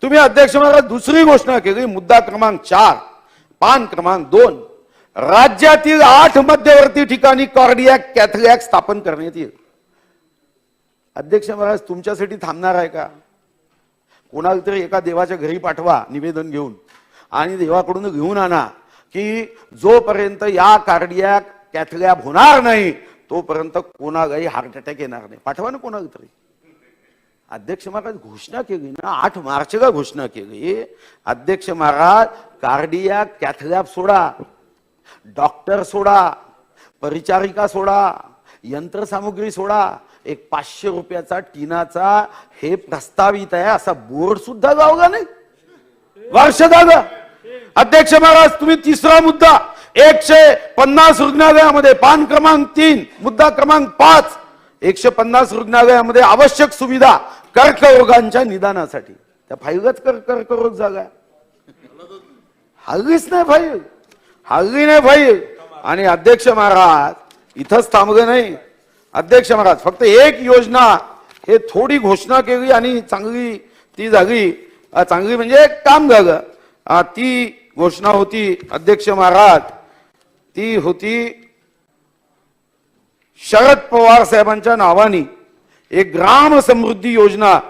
तुम्ही अध्यक्ष महाराज दुसरी घोषणा केली, मुद्दा क्रमांक 4, पान क्रमांक 2, राज्यातील 8 मध्यवर्ती ठिकाणी कार्डियाक कॅथलॅब स्थापन करण्यात येईल. अध्यक्ष महाराज तुमच्यासाठी थांबणार आहे का? कोणाला तरी एका देवाच्या घरी पाठवा निवेदन घेऊन आणि देवाकडून घेऊन आणा की जोपर्यंत या कार्डियाक कॅथलॅब होणार नाही तोपर्यंत कोणालाही हार्ट अटॅक येणार नाही. पाठवा ना कोणाला तरी. अध्यक्ष महाराज घोषणा केली ना, 8 मार्चला घोषणा केली. अध्यक्ष महाराज कार्डियाक कॅथलॅब सोडा, डॉक्टर सोडा, परिचारिका सोडा, यंत्रसामुग्री सोडा, एक 500 रुपयाचा टिनाचा हे प्रस्तावित आहे असा बोर्ड सुद्धा गावला नाही वर्ष झालं. अध्यक्ष महाराज तुम्ही तिसरा मुद्दा 150 रुग्णालयामध्ये, पान क्रमांक 3, मुद्दा क्रमांक 5, 150 रुग्णालयामध्ये आवश्यक सुविधा कर्करोगांच्या निदानासाठी. त्या फाईलच कर्करोग जागा हल्लीच नाही फाईल, हल्ली नाही फाईल. आणि अध्यक्ष महाराज इथंच थांबलं नाही. अध्यक्ष महाराज फक्त एक योजना हे थोडी घोषणा केली आणि चांगली ती झाली, चांगली म्हणजे काम झालं. ती घोषणा होती अध्यक्ष महाराज, ती होती शरद पवार साहेबांच्या नावाने एक ग्राम समृद्धी योजना,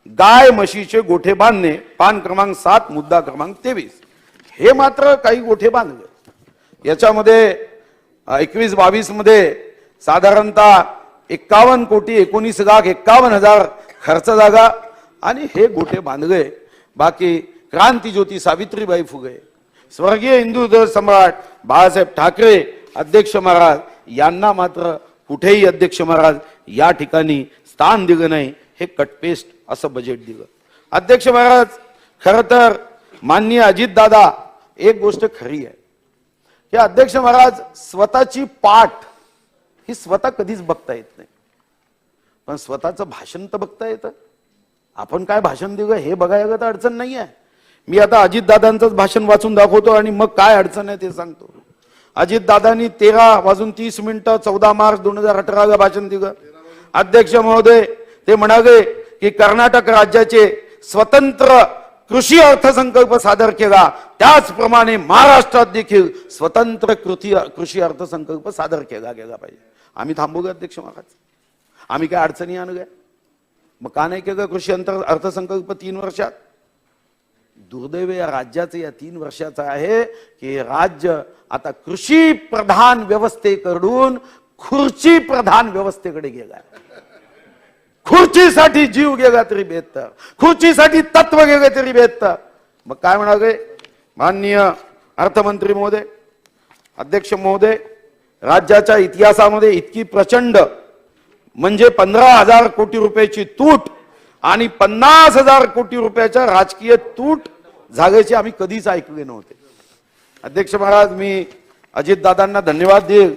गाय म्हशीचे गोठे बांधणे, पान क्रमांक 7, मुद्दा क्रमांक 23. हे मात्र काही गोठे बांधले. याच्यामध्ये 21-22 मध्ये साधारणतः 51,19,51,000 खर्च जागा आणि हे गोठे बांधले. बाकी क्रांतीज्योती सावित्रीबाई फुले, स्वर्गीय हिंदू सम्राट बाळासाहेब ठाकरे अध्यक्ष महाराज यांना मात्र कुठेही अध्यक्ष महाराज या ठिकाणी स्थान दिलं नाही. हे कटपेस्ट असं बजेट दिलं. अध्यक्ष महाराज खरं तर माननीय अजितदादा एक गोष्ट खरी आहे की अध्यक्ष महाराज स्वतःची पाठ ही स्वतः कधीच बघता येत नाही, पण स्वतःचं भाषण तर बघता येतं. आपण काय भाषण दिलं हे बघायला तर अडचण नाही आहे. मी आता अजितदादांचंच भाषण वाचून दाखवतो आणि मग काय अडचण आहे ते सांगतो. अजितदादांनी 13:30 14 मार्च 2018 भाषण दिलं. अध्यक्ष महोदय ते म्हणाले की कर्नाटक राज्याचे स्वतंत्र कृषी अर्थसंकल्प सादर केला, त्याचप्रमाणे महाराष्ट्रात देखील स्वतंत्र कृषी अर्थसंकल्प सादर केला गेला पाहिजे. आम्ही थांबू अध्यक्ष महाराज, आम्ही काय अडचणी आणल्या? मग का नाही केलं कृषी अर्थसंकल्प 3 वर्षात? दुर्दैव या राज्याचं या 3 वर्षाचं आहे की राज्य आता कृषी प्रधान व्यवस्थेकडून खुर्ची प्रधान व्यवस्थेकडे गेलाय. खुर्चीसाठी जीव गेला तरी बेहतर, खुर्चीसाठी तत्व गेले तरी बेहतर. मग काय म्हणाले माननीय अर्थमंत्री महोदय, अध्यक्ष महोदय, राज्याच्या इतिहासामध्ये इतकी प्रचंड म्हणजे 15,000 कोटी रुपयाची तूट आणि 50,000 कोटी रुपयाच्या राजकीय तूट झाल्याचे आम्ही कधीच ऐकले नव्हते. अध्यक्ष महाराज मी अजितदादांना धन्यवाद देईल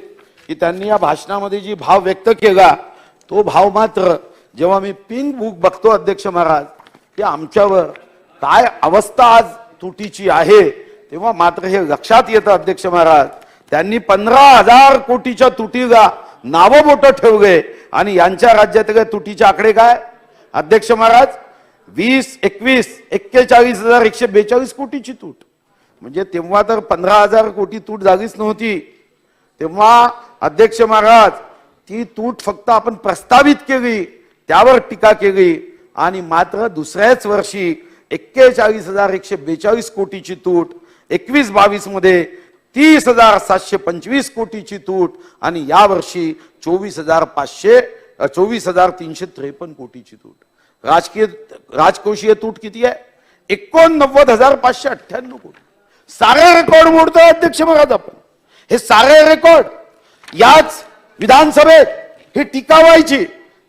की त्यांनी या भाषणामध्ये जी भाव व्यक्त केला तो भाव मात्र जेव्हा मी पिंक बुक बघतो अध्यक्ष महाराज की आमच्यावर काय अवस्था आज तुटीची आहे तेव्हा मात्र हे लक्षात येतं. अध्यक्ष महाराज त्यांनी 15,000 कोटीच्या तुटीला नावं बोटं ठेवले आणि यांच्या राज्यातल्या तुटीचे आकडे काय अध्यक्ष महाराज? 20, 21, 41,142 कोटीची तूट. म्हणजे तेव्हा तर 15,000 कोटी तूट झालीच नव्हती. तेव्हा अध्यक्ष महाराज ती तूट फक्त आपण प्रस्तावित केली, त्यावर टीका केली आणि मात्र दुसऱ्याच वर्षी 41,142 कोटीची तूट, 21-22 मध्ये 30,725 कोटीची तूट आणि यावर्षी 24,353 कोटीची तूट. राजकोषीय तूट किती आहे? 89,598 कोटी. सारे रेकॉर्ड मोडतो अध्यक्ष महाराज आपण. हे सारे रेकॉर्ड याच विधानसभेत ही टीका व्हायची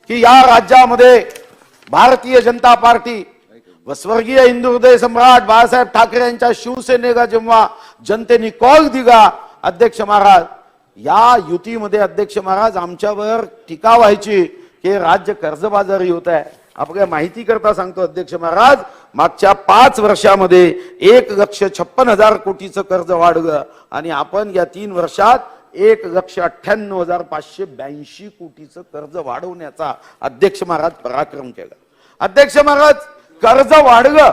की या राज्यामध्ये भारतीय जनता पार्टी व स्वर्गीय हिंदू हृदय सम्राट बाळासाहेब ठाकरे यांच्या शिवसेनेला जेव्हा जनतेने कॉल दिला अध्यक्ष महाराज, या युतीमध्ये अध्यक्ष महाराज आमच्यावर टीका व्हायची की राज्य कर्जबाजारी होत आहे. आपल्या माहिती करता सांगतो अध्यक्ष महाराज, मागच्या 5 वर्षामध्ये 1,56,000 कोटीचं कर्ज वाढलं आणि आपण या 3 वर्षात 1,98,582 कोटीचं कर्ज वाढवण्याचा अध्यक्ष महाराज पराक्रम केला. अध्यक्ष महाराज कर्ज वाढलं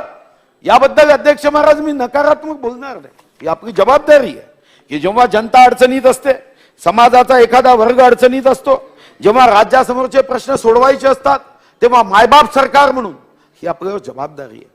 याबद्दल अध्यक्ष महाराज मी नकारात्मक बोलणार नाही. ही आपली जबाबदारी आहे की जेव्हा जनता अडचणीत असते, समाजाचा एखादा वर्ग अडचणीत असतो, जेव्हा राज्यासमोरचे प्रश्न सोडवायचे असतात, तेव्हा मायबाप सरकार म्हणून ही आपल्यावर जबाबदारी आहे.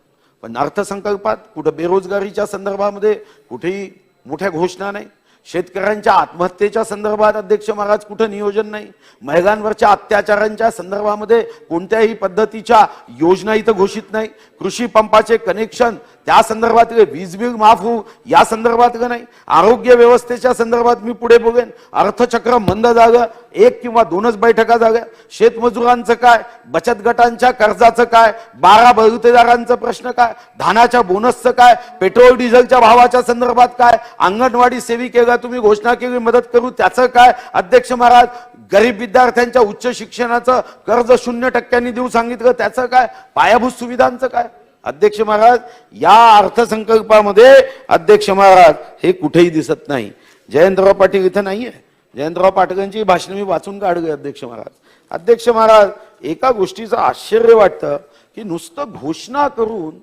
पण अर्थसंकल्पात कुठं बेरोजगारीच्या संदर्भामध्ये कुठेही मोठ्या घोषणा नाही, शेतकऱ्यांच्या आत्महत्येच्या संदर्भात अध्यक्ष महाराज कुठं नियोजन नाही, महिलांवरच्या अत्याचारांच्या संदर्भामध्ये कोणत्याही पद्धतीच्या योजना इथं घोषित नाही, कृषी पंपाचे कनेक्शन त्या संदर्भात वीज बिल माफ होऊ या संदर्भात नाही, आरोग्य व्यवस्थेच्या संदर्भात मी पुढे बघेन, अर्थचक्र मंद झालं, एक किंवा दोनच बैठका झाल्या, शेतमजुरांचं काय, बचत गटांच्या कर्जाचं काय, 12 बलुतेदारांचा प्रश्न काय, धानाच्या बोनसचं काय, पेट्रोल डिझेलच्या भावाच्या संदर्भात काय, अंगणवाडी सेविकेला तुम्ही घोषणा केली मदत करू त्याचं काय, अध्यक्ष महाराज गरीब विद्यार्थ्यांच्या उच्च शिक्षणाचं कर्ज 0% देऊ सांगितलं त्याचं काय, पायाभूत सुविधांचं काय. अध्यक्ष महाराज या अर्थसंकल्पामध्ये अध्यक्ष महाराज हे कुठेही दिसत नाही. जयंतराव पाटील इथं नाहीये, जयंतराव पाटलांची भाषण मी वाचून काढले. अध्यक्ष महाराज, अध्यक्ष महाराज एका गोष्टीचं आश्चर्य वाटतं की नुसतं घोषणा करून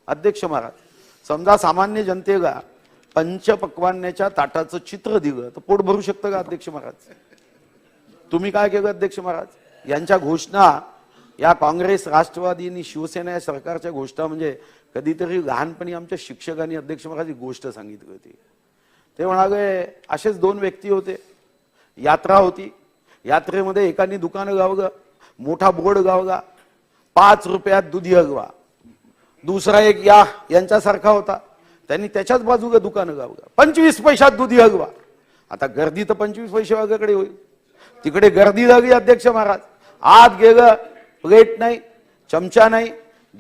अध्यक्ष महाराज समजा सामान्य जनतेला पंचपक्वान्याच्या ताटाचं चित्र दिलं तर पोट भरू शकतं का अध्यक्ष महाराज? तुम्ही काय केलं अध्यक्ष महाराज? यांच्या घोषणा या काँग्रेस, राष्ट्रवादी आणि शिवसेना या सरकारच्या घोषणा म्हणजे कधीतरी लहानपणी आमच्या शिक्षकांनी अध्यक्ष महाराज ही गोष्ट सांगितली होती. ते म्हणाले असेच 2 व्यक्ती होते, यात्रा होती, यात्रेमध्ये एकाने दुकान गावलं, मोठा बोर्ड गावला, 5 रुपयात दुधी हलवा. दुसरा एक यांच्यासारखा होता, त्यांनी त्याच्याच बाजूला दुकान गावलं, 25 पैशात दुधी हलवा. आता गर्दी तर 25 पैसे वागाकडे होईल, तिकडे गर्दी लागली. अध्यक्ष महाराज आत गेलं, प्लेट नाही, चमचा नाही,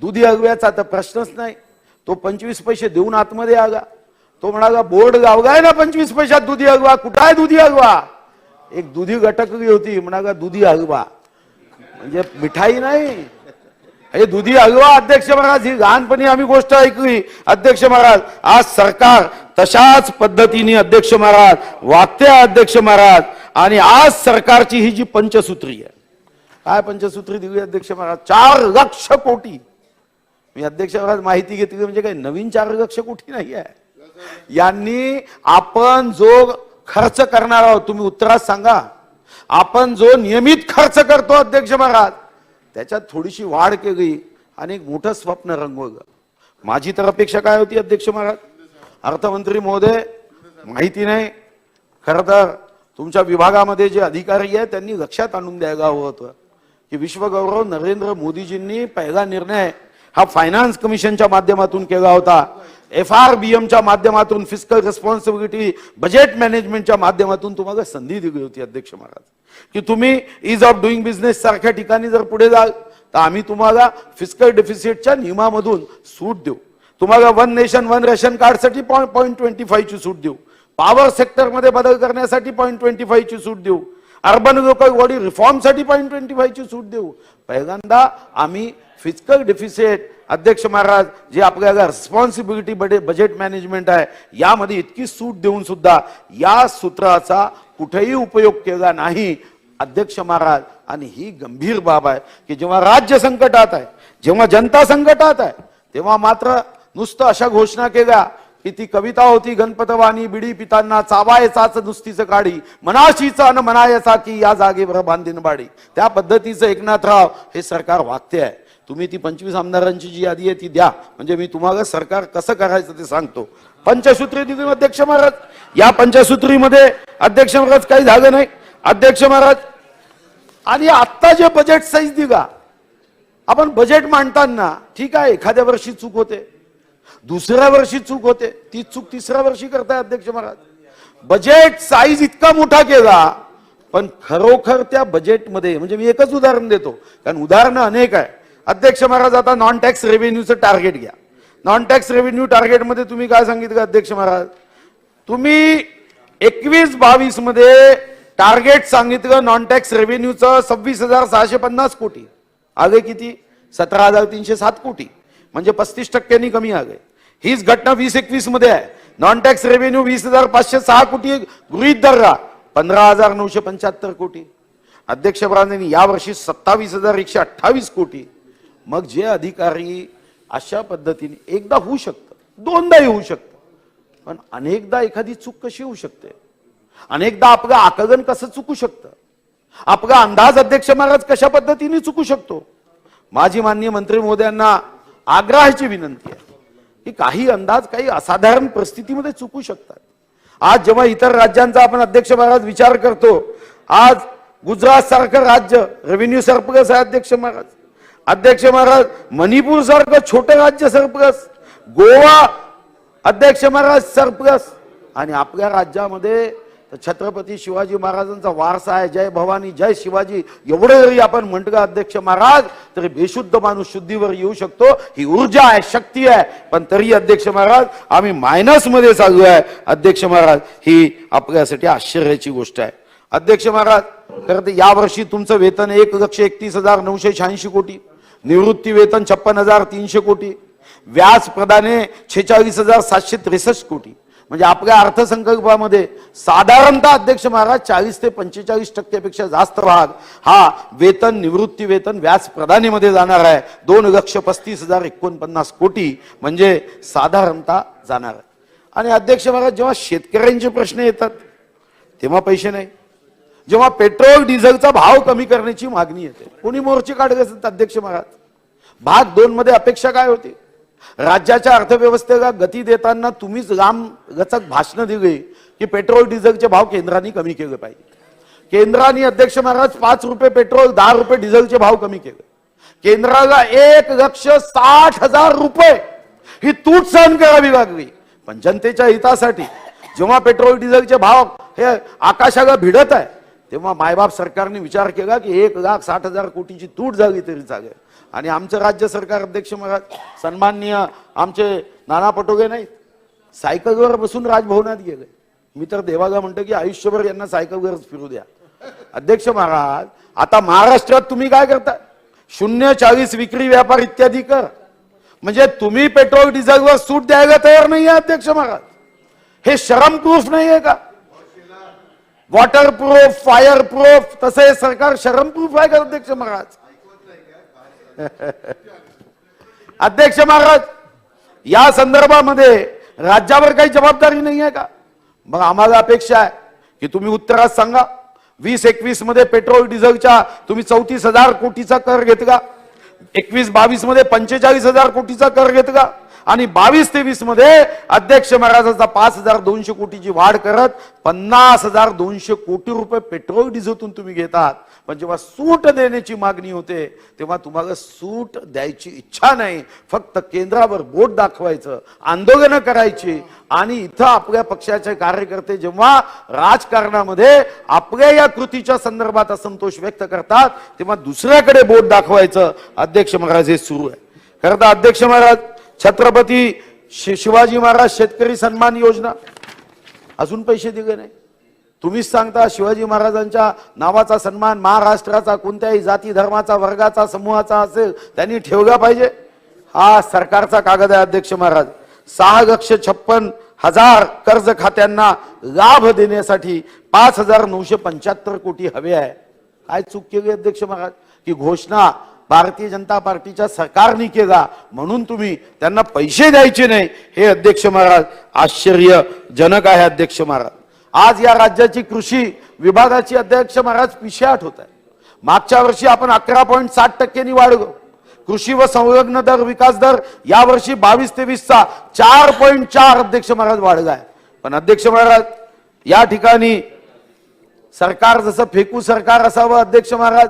दुधी हलव्याचा तर प्रश्नच नाही. तो 25 पैसे देऊन आतमध्ये आला. तो म्हणाला बोर्ड गावगाय ना 25 पैशात दुधी हलवा, कुठं आहे दुधी हलवा? एक दुधी गटकली होती, म्हणाला दुधी हलवा म्हणजे मिठाई नाही, हे दुधी हलवा. अध्यक्ष महाराज ही लहानपणी आम्ही गोष्ट ऐकली. अध्यक्ष महाराज आज सरकार तशाच पद्धतीने अध्यक्ष महाराज वागते अध्यक्ष महाराज. आणि आज सरकारची ही जी पंचसूत्री आहे, काय पंचसूत्री दिली अध्यक्ष महाराज? 4 लक्ष कोटी. मी अध्यक्ष महाराज माहिती घेतली म्हणजे काही नवीन 4 लक्ष कोटी नाही आहे. यांनी आपण जो खर्च करणार आहोत, तुम्ही उत्तरात सांगा, आपण जो नियमित खर्च करतो अध्यक्ष महाराज त्याच्यात थोडीशी वाढ केली आणि एक मोठं स्वप्न रंगवलं. माझी तर अपेक्षा काय होती अध्यक्ष महाराज? अर्थमंत्री महोदय माहिती नाही, खरं तर तुमच्या विभागामध्ये जे अधिकारी आहेत त्यांनी लक्षात आणून द्यायला हवं होतं की विश्वगौरव नरेंद्र मोदीजींनी पहिला निर्णय हा फायनान्स कमिशनच्या माध्यमातून केला होता, FRBMच्या माध्यमातून, फिस्कल रिस्पॉन्सिबिलिटी बजेट मॅनेजमेंटच्या माध्यमातून तुम्हाला संधी दिली होती अध्यक्ष महाराज की तुम्ही ईज ऑफ डुईंग बिझनेस सारख्या ठिकाणी जर पुढे जाल तर आम्ही तुम्हाला फिस्कल डेफिसिटच्या नियमामधून सूट देऊ, तुम्हाला 1 नेशन 1 रेशन कार्डसाठी 0.25 ची सूट देऊ, पॉवर सेक्टरमध्ये बदल करण्यासाठी 0.25 ची सूट देऊ, अर्बन लोकल बॉडी रिफॉर्मसाठी 0.25 ची सूट देऊ. पहिल्यांदा आम्ही फिस्कल डेफिसिट अध्यक्ष महाराज जे आपल्याला रिस्पॉन्सिबिलिटी बजेट मॅनेजमेंट आहे यामध्ये इतकी सूट देऊन सुद्धा या सूत्राचा कुठेही उपयोग केला नाही अध्यक्ष महाराज. आणि ही गंभीर बाब आहे की जेव्हा राज्य संकटात आहे, जेव्हा जनता संकटात आहे, तेव्हा मात्र नुसतं अशा घोषणा केल्या की ती कविता होती, गणपतवाणी बिडी पितांना चावायचाच नुसतीच काढी, मनाशीचा न म्हणायचा की या जागेवर बांधीन बाडी. त्या पद्धतीचं एकनाथराव हे सरकार वागते आहे. तुम्ही ती 25 आमदारांची जी यादी आहे ती द्या, म्हणजे मी तुम्हाला सरकार कसं करायचं ते सांगतो. पंचसूत्री दिली अध्यक्ष महाराज. या पंचसूत्रीमध्ये अध्यक्ष महाराज काही झालं नाही अध्यक्ष महाराज. आणि आता जे बजेट साईज दिला, आपण बजेट मांडताना ठीक आहे एखाद्या वर्षी चूक होते, दुसऱ्या वर्षी चूक होते, ती चूक तिसऱ्या वर्षी करताय अध्यक्ष महाराज. बजेट साईज इतका मोठा केला पण खरोखर त्या बजेटमध्ये, म्हणजे मी एकच उदाहरण देतो कारण उदाहरणं अनेक आहे अध्यक्ष महाराज. आता नॉन टॅक्स रेव्हेन्यूचं टार्गेट घ्या. नॉन टॅक्स रेव्हेन्यू टार्गेटमध्ये तुम्ही काय सांगितलं अध्यक्ष महाराज? तुम्ही 21-22 मध्ये टार्गेट सांगितलं नॉन टॅक्स रेव्हेन्यूचं 26,650 कोटी. आगे किती? 17,307 कोटी, म्हणजे 35% कमी आले. हीच घटना 20-21 मध्ये आहे. नॉन टॅक्स रेव्हेन्यू 20,506 कोटी गृहीत धरा, 15,975 कोटी. अध्यक्ष महाराजांनी यावर्षी 27,128 कोटी. मग जे अधिकारी अशा पद्धतीने एकदा होऊ शकतं, दोनदाही होऊ शकतं, पण अनेकदा एखादी चूक कशी होऊ शकते? अनेकदा आपलं आकलन कसं चुकू शकतं? आपला अंदाज अध्यक्ष महाराज कशा पद्धतीने चुकू शकतो? माझी माननीय मंत्री महोदयांना आग्रहाची विनंती आहे की काही अंदाज काही असाधारण परिस्थितीमध्ये चुकू शकतात. आज जेव्हा इतर राज्यांचा आपण अध्यक्ष महाराज विचार करतो, आज गुजरात सारखं राज्य रेव्हेन्यू सरप्लस आहे अध्यक्ष महाराज. अध्यक्ष महाराज मणिपूर सारखं छोटं राज्य सरप्लस, गोवा अध्यक्ष महाराज सरप्लस, आणि आपल्या राज्यामध्ये छत्रपती शिवाजी महाराजांचा वारसा आहे. जय भवानी जय शिवाजी एवढं जरी आपण म्हटलं अध्यक्ष महाराज तरी बेशुद्ध माणूस शुद्धीवर येऊ शकतो. ही ऊर्जा आहे, शक्ती आहे, पण तरी अध्यक्ष महाराज आम्ही मायनस मध्ये चालू आहे. अध्यक्ष महाराज ही आपल्यासाठी आश्चर्याची गोष्ट आहे. अध्यक्ष महाराज खरं तर यावर्षी तुमचं वेतन 1,31,986 कोटी, निवृत्ती वेतन 56,300 कोटी, व्याज प्रदाने 46,763 कोटी, म्हणजे आपल्या अर्थसंकल्पामध्ये साधारणतः अध्यक्ष महाराज 40 ते 45% पेक्षा जास्त भाग हा वेतन, निवृत्ती वेतन, व्याज प्रदानीमध्ये जाणार आहे. 2,35,049 कोटी म्हणजे साधारणतः जाणार आहे. आणि अध्यक्ष महाराज जेव्हा शेतकऱ्यांचे प्रश्न येतात तेव्हा पैसे नाही, जेव्हा पेट्रोल डिझेलचा भाव कमी करण्याची मागणी येते कोणी मोर्चे काढत असतात अध्यक्ष महाराज. भाग 2 मध्ये अपेक्षा काय होती? राज्याच्या अर्थव्यवस्थेला गती देताना तुम्हीच लांबलचक भाषणं दिली की पेट्रोल डिझेलचे भाव केंद्राने कमी केले पाहिजे. केंद्राने अध्यक्ष महाराज 5 रुपये पेट्रोल 10 रुपये डिझेलचे भाव कमी केले. केंद्राला 1,60,000 रुपये ही तूट सहन करावी लागली. पण जनतेच्या हितासाठी जेव्हा पेट्रोल डिझेलचे भाव हे आकाशाला भिडत आहे तेव्हा मायबाप सरकारने विचार केला की 1,60,000 कोटीची तूट झाली तरी चालेल. आणि आमचं राज्य सरकार अध्यक्ष महाराज सन्माननीय आमचे नाना पटोले नाहीत, सायकलवर बसून राजभवनात गेले. मी तर देवाला म्हणतो की आयुष्यभर यांना सायकलवरच फिरू द्या. अध्यक्ष महाराज आता महाराष्ट्रात तुम्ही काय करता? 0.40 विक्री व्यापार इत्यादी कर, म्हणजे तुम्ही पेट्रोल डिझेलवर सूट द्यायला तयार नाही आहे अध्यक्ष महाराज. हे शरम प्रूफ नाही आहे का? वॉटर प्रूफ, फायर प्रूफ, तसं हे सरकार शरम प्रूफ आहे का अध्यक्ष महाराज? अध्यक्ष महाराज या संदर्भामध्ये राज्यावर काही जबाबदारी नाही आहे का? मग आम्हाला अपेक्षा आहे की तुम्ही उत्तरात सांगा. 20-21 मध्ये पेट्रोल डिझेलच्या तुम्ही 34,000 कोटीचा कर घेतला, 21-22 मध्ये 45,000 कोटीचा कर घेतला, आणि 22-23 मध्ये अध्यक्ष महाराजांचा 5,200 कोटीची वाढ करत 50,200 कोटी रुपये पेट्रोल डिझेलतून तुम्ही घेतात. पण जेव्हा सूट देण्याची मागणी होते तेव्हा तुम्हाला सूट द्यायची इच्छा नाही, फक्त केंद्रावर बोट दाखवायचं, आंदोलनं करायची. आणि इथं आपल्या पक्षाचे कार्यकर्ते जेव्हा राजकारणामध्ये आपल्या या कृतीच्या संदर्भात असंतोष व्यक्त करतात तेव्हा दुसऱ्याकडे बोट दाखवायचं अध्यक्ष महाराज हे सुरू आहे. खरं तर अध्यक्ष महाराज छत्रपती शिवाजी महाराज शेतकरी सन्मान योजना अजून पैसे दिले नाही. तुम्हीच सांगता शिवाजी महाराजांच्या नावाचा सन्मान महाराष्ट्राचा कोणत्याही जाती धर्माचा वर्गाचा समूहाचा असेल त्यांनी ठेवला पाहिजे. हा सरकारचा कागद आहे अध्यक्ष महाराज. 6,56,000 कर्ज खात्यांना लाभ देण्यासाठी 5,975 कोटी हवे आहे. काय चूक केली अध्यक्ष महाराज? की घोषणा भारतीय जनता पार्टीच्या सरकारने केला म्हणून तुम्ही त्यांना पैसे द्यायचे नाही, हे अध्यक्ष महाराज आश्चर्यजनक आहे. अध्यक्ष महाराज आज या राज्याची कृषी विभागाची अध्यक्ष महाराज पिछेहाट होत आहे. मागच्या वर्षी आपण 11.7% वाढलो. कृषी व संलग्न दर विकास दर या वर्षी 22-23चा 4.4 अध्यक्ष महाराज वाढलाय. पण अध्यक्ष महाराज या ठिकाणी सरकार जसं फेकू सरकार असावं अध्यक्ष महाराज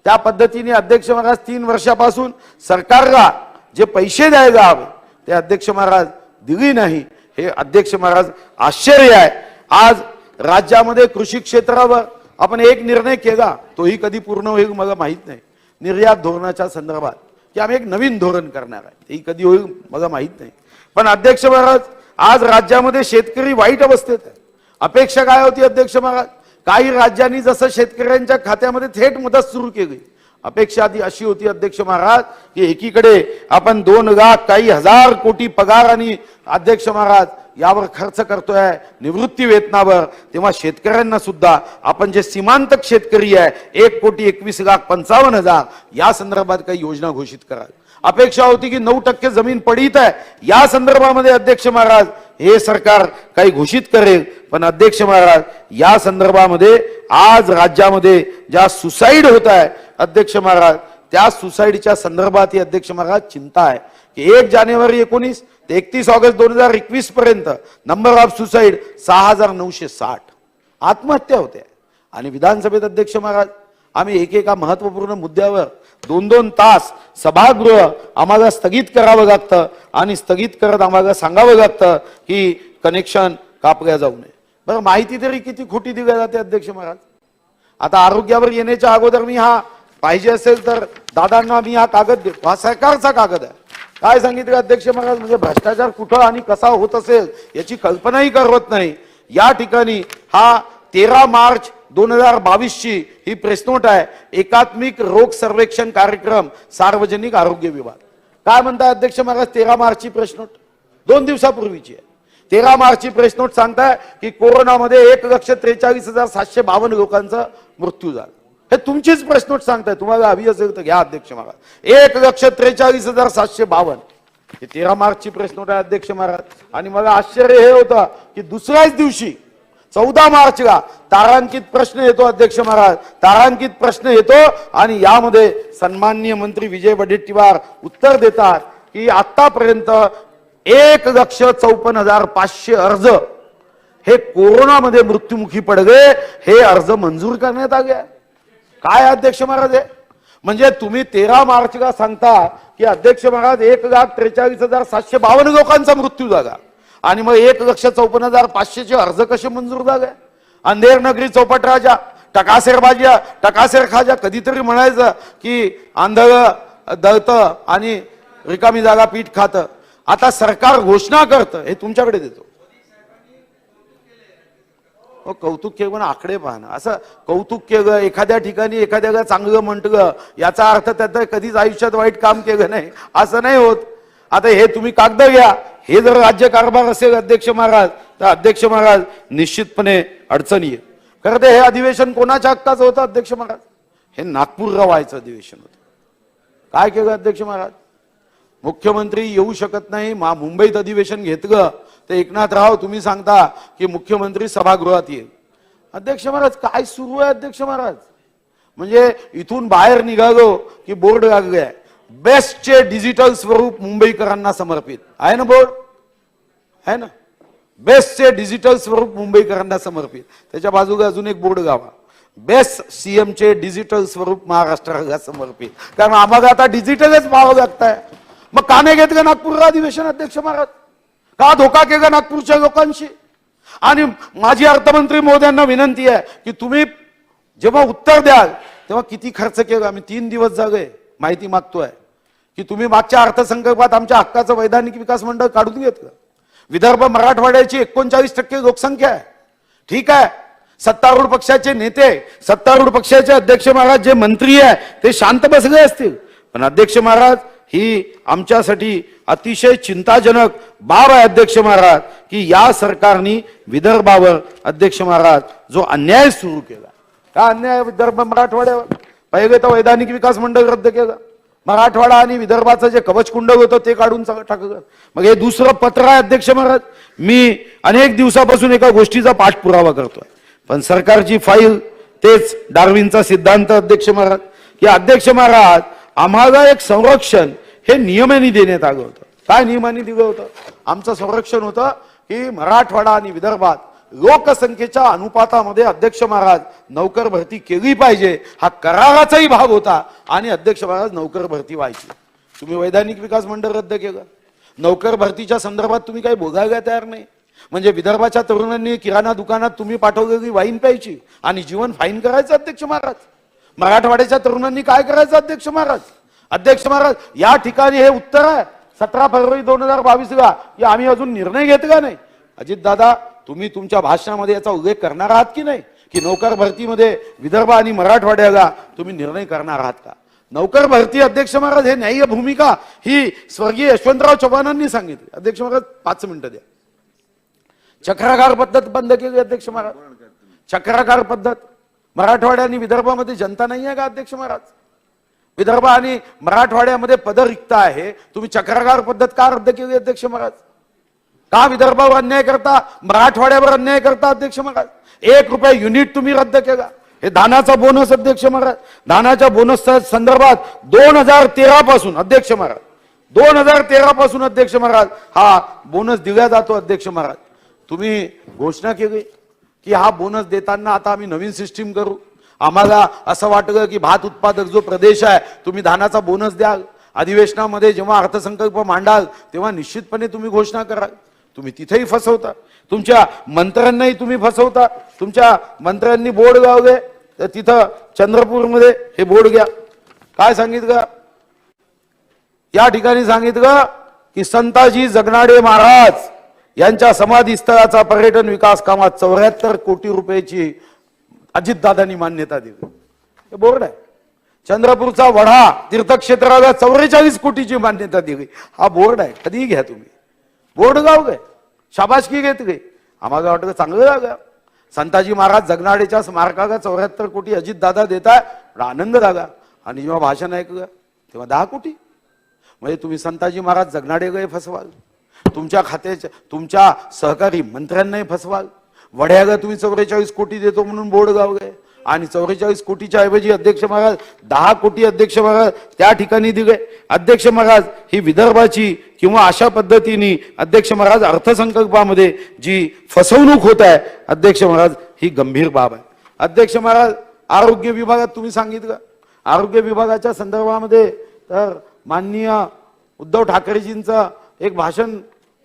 त्या पद्धतीने अध्यक्ष महाराज 3 वर्षापासून सरकारला जे पैसे द्यायला हवे ते अध्यक्ष महाराज दिली नाही, हे अध्यक्ष महाराज आश्चर्य आहे. आज राज्यामध्ये कृषी क्षेत्रावर आपण एक निर्णय केला, तोही कधी पूर्ण होईल मला माहित नाही. निर्यात धोरणाच्या संदर्भात की आम्ही एक नवीन धोरण करणार आहे, तेही कधी होईल मला माहित नाही. पण अध्यक्ष महाराज आज राज्यामध्ये शेतकरी वाईट अवस्थेत आहे. अपेक्षा काय होती अध्यक्ष महाराज? काही राज्यांनी जसं शेतकऱ्यांच्या खात्यामध्ये थेट मदत सुरू केली, अपेक्षा आधी अशी होती अध्यक्ष महाराज की एकीकडे आपण 2 लाख काही हजार कोटी पगार आणि अध्यक्ष महाराज यावर खर्च करतोय निवृत्ती वेतनावर, तेव्हा शेतकऱ्यांना सुद्धा आपण जे सीमांतक शेतकरी आहे 1,21,55,000 या संदर्भात काही योजना घोषित कराल. अपेक्षा होती की 9% जमीन पडीत आहे, या संदर्भामध्ये अध्यक्ष महाराज हे सरकार काही घोषित करेल. पण अध्यक्ष महाराज या संदर्भामध्ये आज राज्यामध्ये ज्या सुसाईड होत आहे अध्यक्ष महाराज, त्या सुसाईडच्या संदर्भात ही अध्यक्ष महाराज चिंता आहे की 1 जानेवारी 19 ते 31 ऑगस्ट 2021 पर्यंत नंबर ऑफ सुसाईड 6960 आत्महत्या होत्या. आणि विधानसभेत अध्यक्ष महाराज आम्ही एकेका महत्वपूर्ण मुद्द्यावर 2-2 तास सभागृह आम्हाला स्थगित करावं लागतं आणि स्थगित करत आम्हाला सांगावं लागतं की कनेक्शन कापल्या जाऊ नये. बरं, माहिती तरी किती खोटी दिली जाते अध्यक्ष महाराज. आता आरोग्यावर येण्याच्या अगोदर मी हा पाहिजे असेल तर दादांना मी हा कागद देतो, हा सरकारचा कागद आहे. काय सांगितलं अध्यक्ष महाराज, म्हणजे भ्रष्टाचार कुठं आणि कसा होत असेल याची कल्पनाही करवत नाही. या ठिकाणी हा 13 मार्च 2022 ही प्रेस नोट आहे. एकात्मिक रोग सर्वेक्षण कार्यक्रम सार्वजनिक आरोग्य विभाग. काय म्हणताय अध्यक्ष महाराज 13 मार्चची प्रेस नोट 2 दिवसापूर्वीची आहे. 13 मार्चची प्रेस नोट सांगताय की कोरोनामध्ये 1,43,752 लोकांचा मृत्यू झाला. हे तुमचीच प्रेस नोट सांगताय, तुम्हाला हवी असेल तर घ्या अध्यक्ष महाराज. 1,43,752 हे 13 मार्चची प्रेस नोट आहे अध्यक्ष महाराज. आणि मला आश्चर्य हे होतं की दुसऱ्याच दिवशी 14 मार्चला तारांकित प्रश्न येतो अध्यक्ष महाराज, तारांकित प्रश्न येतो आणि यामध्ये सन्माननीय मंत्री विजय वडेट्टीवार उत्तर देतात की आतापर्यंत 1,54,500 अर्ज हे कोरोनामध्ये मृत्युमुखी पडले, हे अर्ज मंजूर करण्यात आले. काय अध्यक्ष महाराज आहे, म्हणजे तुम्ही 13 मार्चला सांगता की अध्यक्ष महाराज 1,43,752 लोकांचा मृत्यू झाला आणि मग 1,54,500 अर्ज कसे मंजूर झाले. अंधेर नगरी चौपट राजा टकासेर खाजा कधीतरी म्हणायचं की आंधळ दळतं आणि रिकामी जागा पीठ खातं. आता सरकार घोषणा करतं, हे तुमच्याकडे देतो. कौतुक केलं पण आकडे पाहणं, असं कौतुक केलं एखाद्या ठिकाणी एखाद्याला चांगलं म्हटलं याचा अर्थ त्यात कधीच आयुष्यात वाईट काम केलं नाही असं नाही होत. आता हे तुम्ही कागद घ्या, हे जर राज्य कारभार असेल अध्यक्ष महाराज तर अध्यक्ष महाराज निश्चितपणे अडचणी आहे. खरं तर हे अधिवेशन कोणाच्या हक्काचं होतं अध्यक्ष महाराज, हे नागपूरला व्हायचं अधिवेशन होतं. काय केलं अध्यक्ष महाराज, मुख्यमंत्री येऊ शकत नाही, मुंबईत अधिवेशन घेतलं तर एकनाथराव तुम्ही सांगता की मुख्यमंत्री सभागृहात येईल. अध्यक्ष महाराज काय सुरू आहे अध्यक्ष महाराज, म्हणजे इथून बाहेर निघालो की बोर्ड लागले आहे बेस्टचे डिजिटल स्वरूप मुंबईकरांना समर्पित आहे ना, बोर्ड आहे ना, बेस्टचे डिजिटल स्वरूप मुंबईकरांना समर्पित. त्याच्या बाजूला अजून एक बोर्ड गावा बेस्ट सीएमचे डिजिटल स्वरूप महाराष्ट्राला समर्पित, कारण आम्हाला आता डिजिटलच पाहावं लागत आहे. मग का नाही घेतलं नागपूरला अधिवेशन अध्यक्ष महाराज, का धोका केला नागपूरच्या लोकांशी. आणि माझी अर्थमंत्री महोदयांना विनंती आहे की तुम्ही जेव्हा उत्तर द्याल तेव्हा किती खर्च केला, आम्ही 3 दिवस झाले माहिती मागतोय की तुम्ही मागच्या अर्थसंकल्पात आमच्या हक्काचं वैधानिक विकास मंडळ काढून घेतलं. विदर्भ मराठवाड्याची 39% लोकसंख्या आहे, ठीक आहे. सत्तारूढ पक्षाचे नेते, सत्तारूढ पक्षाचे अध्यक्ष महाराज जे मंत्री आहे ते शांत बसले असतील, पण अध्यक्ष महाराज ही आमच्यासाठी अतिशय चिंताजनक बाब आहे अध्यक्ष महाराज की या सरकारने विदर्भावर अध्यक्ष महाराज जो अन्याय सुरू केला. का अन्याय विदर्भ मराठवाड्यावर, पहिले तर वैधानिक विकास मंडळ रद्द केलं, मराठवाडा आणि विदर्भाचं जे कवचकुंड होतं ते काढून टाकलं. मग हे दुसरं पत्र आहे अध्यक्ष महाराज. मी अनेक दिवसापासून एका गोष्टीचा पाठपुरावा करतोय, पण सरकारची फाईल तेच डार्विनचा सिद्धांत अध्यक्ष महाराज की अध्यक्ष महाराज आम्हाला एक संरक्षण हे नियमाने देण्यात आलं होतं. काय नियमाने दिलं होतं, आमचं संरक्षण होतं की मराठवाडा आणि विदर्भात लोकसंख्येच्या अनुपातामध्ये अध्यक्ष महाराज नौकर भरती केली पाहिजे, हा कराराचाही भाग होता. आणि अध्यक्ष महाराज नौकर भरती व्हायची. तुम्ही वैधानिक विकास मंडळ रद्द केलं, नौकर भरतीच्या संदर्भात तुम्ही काही बोलायला तयार नाही. म्हणजे विदर्भाच्या तरुणांनी किराणा दुकानात तुम्ही पाठवलेली वाईन प्यायची आणि जीवन फाईन करायचं अध्यक्ष महाराज. मराठवाड्याच्या तरुणांनी काय करायचं अध्यक्ष महाराज. अध्यक्ष महाराज या ठिकाणी हे उत्तर आहे 17 फेब्रुवारी 2022ला की आम्ही अजून निर्णय घेतला नाही. अजित दादा तुम्ही तुमच्या भाषणामध्ये याचा उल्लेख करणार आहात की नाही की नौकर भरतीमध्ये विदर्भ आणि मराठवाड्याला तुम्ही निर्णय करणार आहात का. नौकर भरती अध्यक्ष महाराज हे न्याय्य भूमिका ही स्वर्गीय यशवंतराव चव्हाणांनी सांगितली. अध्यक्ष महाराज 5 मिनिटं द्या. चक्राकार पद्धत बंद केली अध्यक्ष महाराज. चक्राकार पद्धत मराठवाडा आणि विदर्भामध्ये जनता नाही आहे का अध्यक्ष महाराज. विदर्भ आणि मराठवाड्यामध्ये पद रिक्त आहे, तुम्ही चक्राकार पद्धत का रद्द केली अध्यक्ष महाराज? का विदर्भावर अन्याय करता, मराठवाड्यावर अन्याय करता अध्यक्ष महाराज? 1 रुपया युनिट तुम्ही रद्द केला. हे धानाचा बोनस अध्यक्ष महाराज, धानाच्या बोनसच्या संदर्भात 2013 पासून अध्यक्ष महाराज, 2013 पासून अध्यक्ष महाराज हा बोनस दिला जातो अध्यक्ष महाराज. तुम्ही घोषणा केली की हा बोनस देताना आता आम्ही नवीन सिस्टीम करू. आम्हाला असं वाटलं की भात उत्पादक जो प्रदेश आहे तुम्ही धानाचा बोनस द्याल, अधिवेशनामध्ये जेव्हा अर्थसंकल्प मांडाल तेव्हा निश्चितपणे तुम्ही घोषणा कराल. तुम्ही तिथेही फसवता, तुमच्या मंत्र्यांनाही तुम्ही फसवता. तुमच्या मंत्र्यांनी बोर्ड लावले तर तिथं चंद्रपूरमध्ये हे बोर्ड घ्या, काय सांगितलं या ठिकाणी? सांगितलं की संताजी जगनाडे महाराज यांच्या समाधीस्थळाचा पर्यटन विकास कामात 74 कोटी रुपयाची अजितदादांनी मान्यता दिली. हे बोर्ड आहे. चंद्रपूरचा वढा तीर्थक्षेत्राला 44 कोटीची मान्यता दिली. हा बोर्ड आहे. कधीही घ्या तुम्ही, बोर्ड गाव गे शाबासकी घेत गे. आम्हाला वाटतं चांगलं झालं. संताजी महाराज जगनाडेच्या स्मारकाला 74 कोटी अजितदादा देताय, आनंद झाला. आणि जेव्हा भाषण ऐकलं तेव्हा 10 कोटी. म्हणजे तुम्ही संताजी महाराज जगनाडे गए फसवाल, तुमच्या खात्याच्या तुमच्या सहकारी मंत्र्यांनाही फसवाल. वड्याला तुम्ही 44 कोटी देतो म्हणून बोर्ड गाव गए आणि 44 कोटीच्या ऐवजी अध्यक्ष महाराज 10 कोटी अध्यक्ष महाराज त्या ठिकाणी दिले. अध्यक्ष महाराज ही विदर्भाची किंवा अशा पद्धतीने अध्यक्ष महाराज अर्थसंकल्पामध्ये जी फसवणूक होत आहे अध्यक्ष महाराज ही गंभीर बाब आहे. अध्यक्ष महाराज आरोग्य विभागात तुम्ही सांगितलं, आरोग्य विभागाच्या संदर्भामध्ये तर माननीय उद्धव ठाकरेजींचं एक भाषण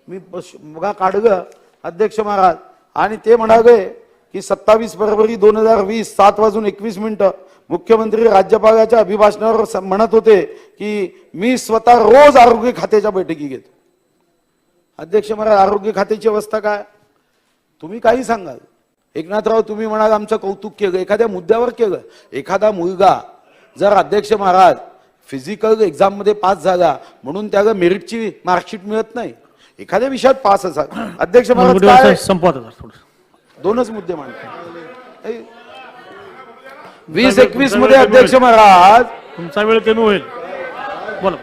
मी बघा काढलं अध्यक्ष महाराज, आणि ते म्हणाले की 27 फरवरी 2020 7:21 मुख्यमंत्री राज्यपालाच्या अभिभाषणावर म्हणत होते की मी स्वतः रोज आरोग्य खात्याच्या बैठकी घेतो. अध्यक्ष महाराज आरोग्य खात्याची अवस्था काय? तुम्ही काही सांगाल. एकनाथराव तुम्ही म्हणाल आमचं कौतुक केलं, एखाद्या मुद्द्यावर केलं. एखादा मुलगा जर अध्यक्ष महाराज फिजिकल एक्झाम मध्ये पास झाला म्हणून त्याला मेरिटची मार्कशीट मिळत नाही, एखाद्या विषयात पास असा अध्यक्ष महाराज काय दोनच मुद्दे मांडतात. 2021 मध्ये अध्यक्ष महाराज तुमचा वेळ कमी होईल, बोला.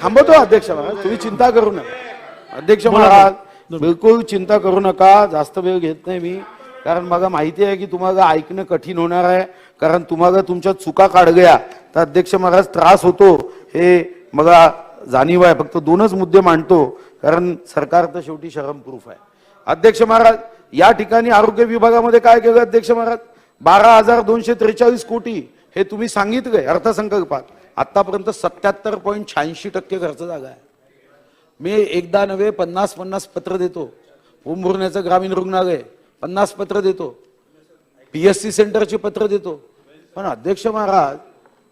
थांबवतो अध्यक्ष महाराज, तुम्ही चिंता करू नका. अध्यक्ष महाराज बिलकुल चिंता करू नका, जास्त वेळ घेत नाही मी, कारण मला माहिती आहे की तुम्हाला ऐकणं कठीण होणार आहे, कारण तुम्हाला तुमच्या चुका काढल्या तर अध्यक्ष महाराज त्रास होतो हे मला जाणीव आहे. फक्त दोनच मुद्दे मांडतो कारण सरकार तर शेवटी शरम प्रूफ आहे. अध्यक्ष महाराज या ठिकाणी आरोग्य विभागामध्ये काय केलं अध्यक्ष महाराज? 12,243 कोटी हे तुम्ही सांगितले अर्थसंकल्पात. आतापर्यंत 77.86% खर्च झाला आहे. मी एकदा नव्हे 50 पत्र देतो. उंबुरण्याचं ग्रामीण रुग्णालय 50 पत्र देतो, PSC सेंटरची पत्र देतो. पण अध्यक्ष महाराज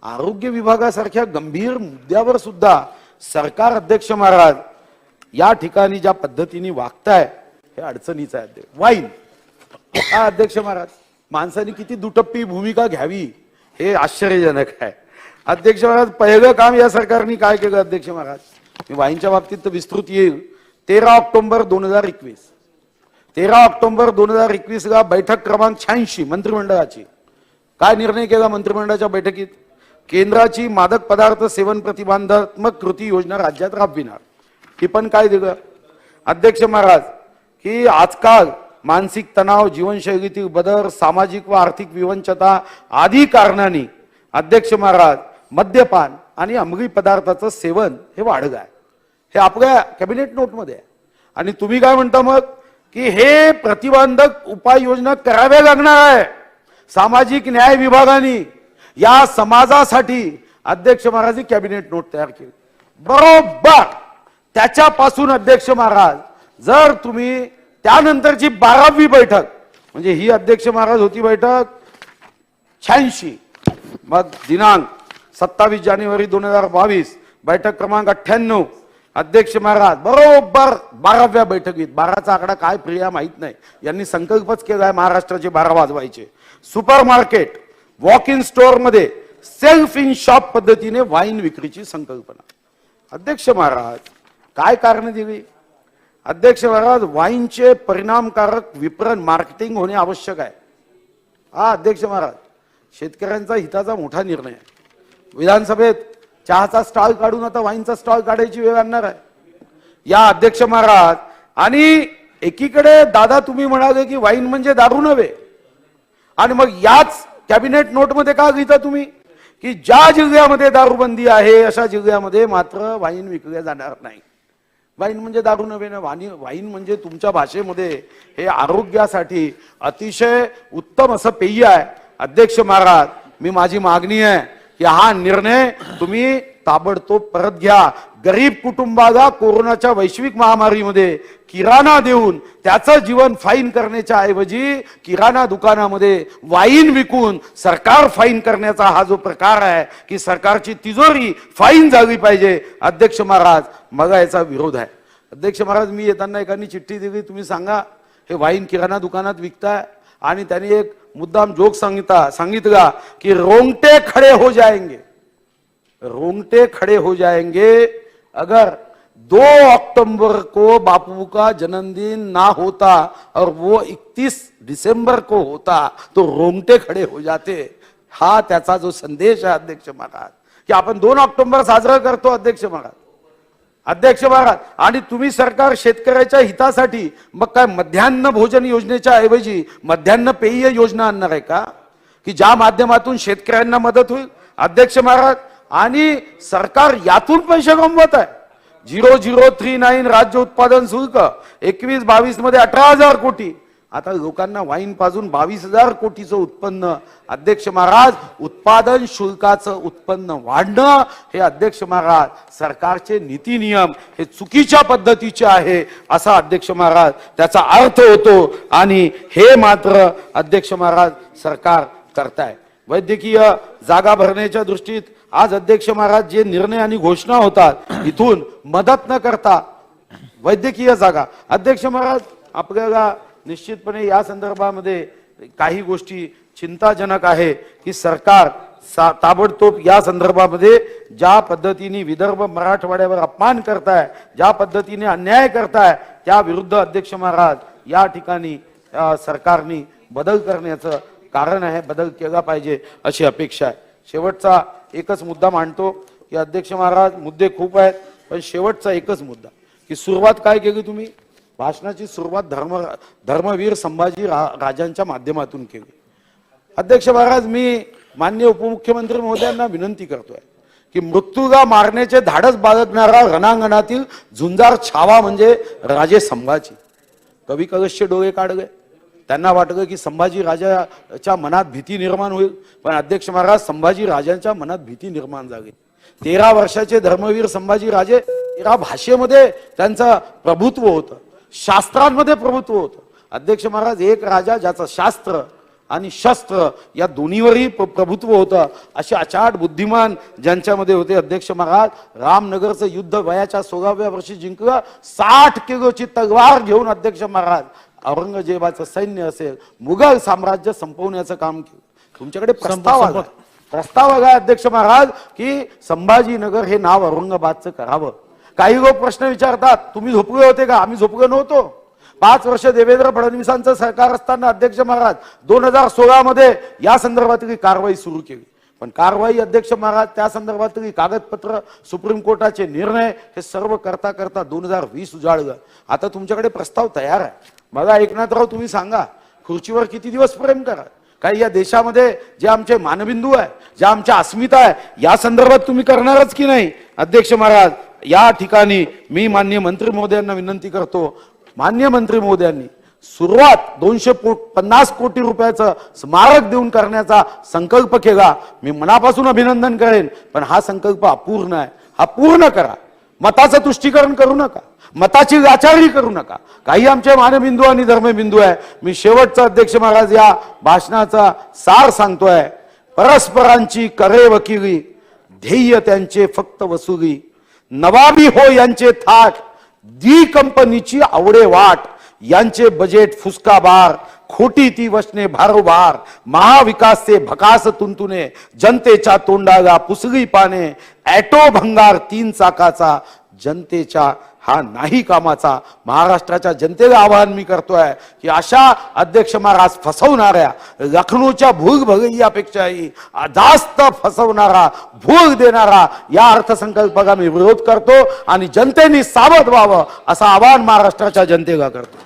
आरोग्य विभागासारख्या गंभीर मुद्द्यावर सुद्धा सरकार अध्यक्ष महाराज या ठिकाणी ज्या पद्धतीने वागताय हे अडचणीचं आहे. वाईन हा अध्यक्ष महाराज माणसाने किती दुटप्पी भूमिका घ्यावी हे आश्चर्यजनक आहे. अध्यक्ष महाराज पहिलं काम या सरकारने काय केलं अध्यक्ष महाराज? मी वाईनच्या बाबतीत तर विस्तृत येईल. 13 ऑक्टोबर 2021 13 ऑक्टोबर 2021 ला बैठक क्रमांक 86 मंत्रिमंडळाची. काय निर्णय केला मंत्रिमंडळाच्या बैठकीत? केंद्राची मादक पदार्थ सेवन प्रतिबंधात्मक कृती योजना राज्यात राबविणार. ही पण काय दिलं अध्यक्ष महाराज की आजकाल मानसिक तणाव, जीवनशैलीतील बदल, सामाजिक व आर्थिक विवंचता आदी कारणांनी अध्यक्ष महाराज मद्यपान आणि अंमली पदार्थाचं सेवन हे वाढलं आहे. हे आपल्या कॅबिनेट नोटमध्ये आहे. आणि तुम्ही काय म्हणता मग की हे प्रतिबंधक उपाययोजना कराव्या लागणार आहे. सामाजिक न्याय विभागाने या समाजासाठी अध्यक्ष महाराज कॅबिनेट नोट तयार केली. बरोबर त्याच्यापासून अध्यक्ष महाराज जर तुम्ही त्यानंतरची 12वी बैठक म्हणजे ही अध्यक्ष महाराज होती बैठक 86, मग दिनांक 27 जानेवारी 2022 बैठक क्रमांक 98 अध्यक्ष महाराज बरोबर 12व्या बैठकीत. 12चा आकडा काय प्रिया माहित नाही, यांनी संकल्पच केलाय महाराष्ट्राचे 12 वाजवायचे. Super market, walk in store मध्ये सेल्फ इन शॉप पद्धतीने वाईन विक्रीची संकल्पना. अध्यक्ष महाराज काय कारण दिली? अध्यक्ष महाराज वाईनचे परिणामकारक विपणन मार्केटिंग होणे आवश्यक आहे. हा अध्यक्ष महाराज शेतकऱ्यांचा हिताचा मोठा निर्णय आहे. विधानसभेत चहाचा स्टॉल काढून आता वाईनचा स्टॉल काढायची वेळ आणणार आहे या अध्यक्ष महाराज. आणि एकीकडे दादा तुम्ही म्हणाले की वाईन म्हणजे दारू नव्हे, आणि मग याच कॅबिनेट नोटमध्ये का लिहिता तुम्ही की ज्या जिल्ह्यामध्ये दारूबंदी आहे अशा जिल्ह्यामध्ये मात्र वाईन विकल्या जाणार नाही. वाईन म्हणजे दारू नव्हे ना, वाईन म्हणजे तुमच्या भाषेमध्ये हे आरोग्यासाठी अतिशय उत्तम असं पेय आहे. अध्यक्ष महाराज, मी माझी मागणी आहे की हा निर्णय तुम्ही ताबडतोब परत घ्या. गरीब कुटुंबाला कोरोनाच्या वैश्विक महामारीमध्ये किराणा देऊन त्याचं जीवन फाईन करण्याच्या ऐवजी किराणा दुकानामध्ये वाईन विकून सरकार फाईन करण्याचा हा जो प्रकार आहे की सरकारची तिजोरी फाईन झाली पाहिजे. अध्यक्ष महाराज, मला याचा विरोध आहे. अध्यक्ष महाराज, मी येताना एकाने चिठ्ठी दिली, तुम्ही सांगा हे वाईन किराणा दुकानात विकताय, आणि त्यांनी एक मुद्दाम जोक सांगितला की रोंगटे खड़े हो जाएंगे, रोंगटे खड़े हो जाएंगे अगर 2 अक्टूबर को बापू का जन्मदिन ना होता और वो 31 दिसंबर को होता तो रोंगटे खड़े हो जाते. हा त्याचा जो संदेश आहे अध्यक्ष महाराज की आपण 2 ऑक्टोबर साजरा करतो. अध्यक्ष महाराज, आणि तुम्ही सरकार शेतकऱ्याच्या हितासाठी मग काय मध्यान्ह भोजन योजनेच्या ऐवजी मध्यान्ह पेय योजना आणणार आहे का की ज्या माध्यमातून शेतकऱ्यांना मदत होईल. अध्यक्ष महाराज, आणि सरकार यातून पैसे कमवत आहे. 0039 राज्य उत्पादन शुल्क 21-22 मध्ये 18,000 कोटी, आता लोकांना वाईन पाजून 22,000 कोटीचं उत्पन्न. अध्यक्ष महाराज, उत्पादन शुल्काचं उत्पन्न वाढणं हे अध्यक्ष महाराज सरकारचे नीती नियम हे चुकीच्या पद्धतीचे आहे असा अध्यक्ष महाराज त्याचा अर्थ होतो. आणि हे मात्र अध्यक्ष महाराज सरकार करताय. वैद्यकीय जागा भरण्याच्या दृष्टीत आज अध्यक्ष महाराज जे निर्णय आणि घोषणा होतात इथून मदत न करता वैद्यकीय जागा. अध्यक्ष महाराज, आपल्याला निश्चितपणे या संदर्भामध्ये काही गोष्टी चिंताजनक आहे की सरकार ताबडतोब या संदर्भामध्ये ज्या पद्धतीने विदर्भ मराठवाड्यावर अपमान करताय, ज्या पद्धतीने अन्याय करताय, त्या विरुद्ध अध्यक्ष महाराज या ठिकाणी सरकारने बदल करण्याचं कारण आहे, बदल केला पाहिजे अशी अपेक्षा आहे. शेवटचा एकच मुद्दा मांडतो की अध्यक्ष महाराज, मुद्दे खूप आहेत पण शेवटचा एकच मुद्दा की सुरुवात काय केली तुम्ही, भाषणाची सुरुवात धर्मवीर संभाजी राजांच्या माध्यमातून केली. अध्यक्ष महाराज, मी माननीय उपमुख्यमंत्री महोदयांना विनंती करतोय की मृत्यूला मारण्याचे धाडस बाळगणारा रणांगणातील झुंजार छावा म्हणजे राजे संभाजी. कवी कलशचे डोळे काढले, त्यांना वाटलं की संभाजी राजाच्या मनात भीती निर्माण होईल, पण अध्यक्ष महाराज संभाजी राजांच्या मनात भीती निर्माण झाली. 13 वर्षाचे धर्मवीर संभाजी राजे, 13 भाषेमध्ये त्यांचं प्रभुत्व होतं, शास्त्रांमध्ये प्रभुत्व होतं. अध्यक्ष महाराज, एक राजा ज्याचं शास्त्र आणि शस्त्र या दोन्हीवरही प्रभुत्व होतं, असे अचाट बुद्धिमान ज्यांच्यामध्ये होते. अध्यक्ष महाराज, रामनगरचं युद्ध वयाच्या 16व्या वर्षी जिंकलं. 60 किलोची तलवार घेऊन अध्यक्ष महाराज औरंगजेबाचं सैन्य असेल मुघल साम्राज्य संपवण्याचं काम केलं. तुमच्याकडे प्रस्ताव आला अध्यक्ष महाराज की संभाजीनगर हे नाव औरंगाबादचं करावं. काही लोक प्रश्न विचारतात, तुम्ही झोपले होते का? आम्ही झोपलो नव्हतो. 5 वर्ष देवेंद्र फडणवीसांचं सरकार असताना अध्यक्ष महाराज 2016 मध्ये या संदर्भातली कारवाई सुरू केली, पण कारवाई अध्यक्ष महाराज त्या संदर्भातली कागदपत्र, सुप्रीम कोर्टाचे निर्णय हे सर्व करता करता 2020 उजाडलं. आता तुमच्याकडे प्रस्ताव तयार आहे. मला एकनाथराव तुम्ही सांगा, खुर्चीवर किती दिवस प्रेम करा? काही या देशामध्ये जे आमचे मानबिंदू आहे, ज्या आमच्या अस्मिता आहे, या संदर्भात तुम्ही करणारच की नाही? अध्यक्ष महाराज, या ठिकाणी मी माननीय मंत्री महोदयांना विनंती करतो, माननीय मंत्री महोदयांनी सुरुवात 250 कोटी रुपयाचं स्मारक देऊन करण्याचा संकल्प केला. मी मनापासून अभिनंदन करेन, पण हा संकल्प अपूर्ण आहे. हा पूर्ण करा. मताचं तुष्टीकरण करू नका, मताची लाचारी करू नका. काही आमचे मानबिंदू आणि धर्मबिंदू आहे. मी शेवटचा अध्यक्ष महाराज या भाषणाचा सार सांगतोय. परस्परांची करे वकिली, ध्येय त्यांचे फक्त वसुली, नवाबी हो यांचे थाट, दी कंपनीची आवडे वाट, यांचे बजेट फुसका बार, खोटी ती वचने भारोभार, महाविकासचे भकास तुंतुने, जनतेच्या तोंडाला पुसली पाने, ॲटो भंगार 3 चाकाचा, जनतेच्या हा नाही कामाचा. महाराष्ट्राच्या जनतेला आवाहन मी करतोय की अशा अध्यक्ष महाराज फसवणाऱ्या, लखनौच्या भूग भगैयापेक्षाही जास्त फसवणारा, भूग देणारा या अर्थसंकल्पाला मी विरोध करतो आणि जनतेने सावध व्हावं असं आवाहन महाराष्ट्राच्या जनतेला करतो.